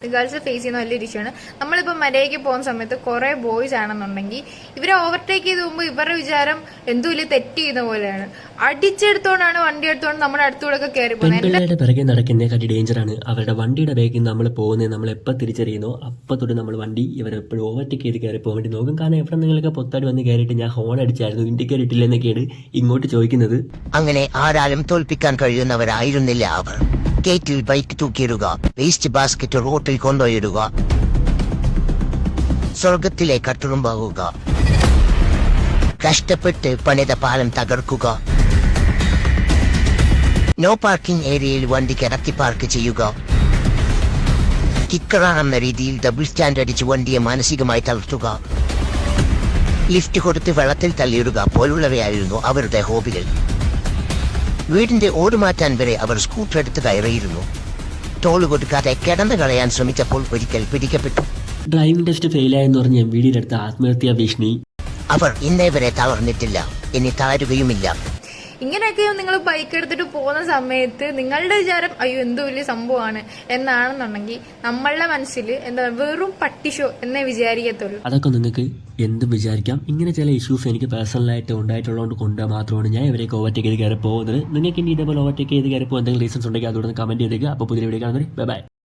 Girls face ചെയ്യുന്ന വലിയൊരു issue ആണ്. നമ്മളിപ്പോൾ മലയ്ക്ക് പോകുന്ന സമയത്ത് കുറെ ബോയ്സ് ആണെന്നുണ്ടെങ്കിൽ ഇവരെ ഓവർടേക്ക് ചെയ്ത് പോകുമ്പോൾ ഇവരുടെ വിചാരം എന്തോ വലിയ തെറ്റ് ചെയ്യുന്ന പോലെയാണ്. അടിച്ചെടുത്തോണ്ടാണ് വണ്ടി എടുത്തോണ്ട് നമ്മുടെ അടുത്തൂടെ ഒക്കെ കയറി പോകുന്നത്. പിറകെ നടക്കുന്നതിനെക്കാട്ടി ഡേഞ്ചറാണ് അവരുടെ വണ്ടിയുടെ ബാഗിൽ നമ്മൾ പോകുന്നത്. നമ്മൾ എപ്പോൾ തിരിച്ചറിയുന്നോ അപ്പം തൊട്ട് നമ്മൾ വണ്ടി ഇവരെപ്പോഴും ഓവർടേക്ക് ചെയ്ത് കയറി പോകാൻ വേണ്ടി നോക്കും. കാരണം എവിടെ നിങ്ങൾക്ക് പൊത്താടി വന്ന് കയറിയിട്ട് ഞാൻ ഹോൺ അടിച്ചായിരുന്നു, ഇൻഡിക്കേറ്റർ ഇട്ടില്ലെന്നൊക്കെയാണ് ഇങ്ങോട്ട് ചോദിക്കുന്നത്. അങ്ങനെ ആരാലും തോൽപ്പിക്കാൻ കഴിയുന്നവരായിരുന്നില്ല അവർ. ഗേറ്റിൽ ബൈക്ക് തൂക്കിയിടുക, വേസ്റ്റ് ബാസ്കറ്റ് റോട്ടിൽ കൊണ്ടുപോയിടുക, സ്വർഗത്തിലെ കട്ടുറുമ്പാകുക, കഷ്ടപ്പെട്ട് പണിത പാലം തകർക്കുക, നോ പാർക്കിംഗ് ഏരിയയിൽ വണ്ടി കിടത്തി പാർക്ക് ചെയ്യുക, കിക്കറാണെന്ന രീതിയിൽ ഡബിൾ സ്റ്റാൻഡ് അടിച്ച് വണ്ടിയെ മാനസികമായി തളർത്തുക, ലിഫ്റ്റ് കൊടുത്ത് വെള്ളത്തിൽ തള്ളിയിടുക പോലുള്ളവയായിരുന്നു അവരുടെ ഹോബികൾ. വീടിന്റെ ഓട് മാറ്റാൻ വരെ അവർ സ്കൂട്ടർ എടുത്ത് കയറിയിരുന്നു. ടോൾ കൊടുക്കാതെ കിടന്നു കളയാൻ ശ്രമിച്ചപ്പോൾ ഒരിക്കൽ പിടിക്കപ്പെട്ടു. ഡ്രൈവിംഗ് ടെസ്റ്റ് ഫെയിലായെന്ന് പറഞ്ഞ് വീടിന്റെ അടുത്ത് ആത്മഹത്യാ ഭീഷണി. അവർ ഇന്നേ വരെ തളർന്നിട്ടില്ല, ഇനി തളരുകയുമില്ല. ഇങ്ങനെയൊക്കെ നിങ്ങൾ ബൈക്ക് എടുത്തിട്ട് പോകുന്ന സമയത്ത് നിങ്ങളുടെ വിചാരം അയ്യോ എന്തോ വലിയ സംഭവമാണ് എന്നാണെന്നുണ്ടെങ്കിൽ നമ്മളുടെ മനസ്സിൽ എന്താ വെറും പട്ടിഷോ എന്നേ വിചാരിക്കത്തുള്ളൂ. അതൊക്കെ നിങ്ങൾക്ക് എന്തും വിചാരിക്കാം. ഇങ്ങനെ ചില ഇഷ്യൂസ് എനിക്ക് പേഴ്സണലായിട്ട് ഉണ്ടായിട്ടുള്ളതുകൊണ്ട് കൊണ്ട് മാത്രമാണ് ഞാൻ ഇവരേക്ക് ഓവർടേക്ക് ചെയ്ത് കയറി പോകുന്നത്. നിങ്ങൾക്ക് ഇനി ഇതേപോലെ ഓവർടേക്ക് ചെയ്ത് കയറി പോകുന്ന എന്തെങ്കിലും റീസൺസ് ഉണ്ടെങ്കിൽ അതോടൊന്ന് കമന്റ് ചെയ്തേക്കുക. അപ്പോൾ പുതിയ വീഡിയോ കാണുന്നത് ബൈ.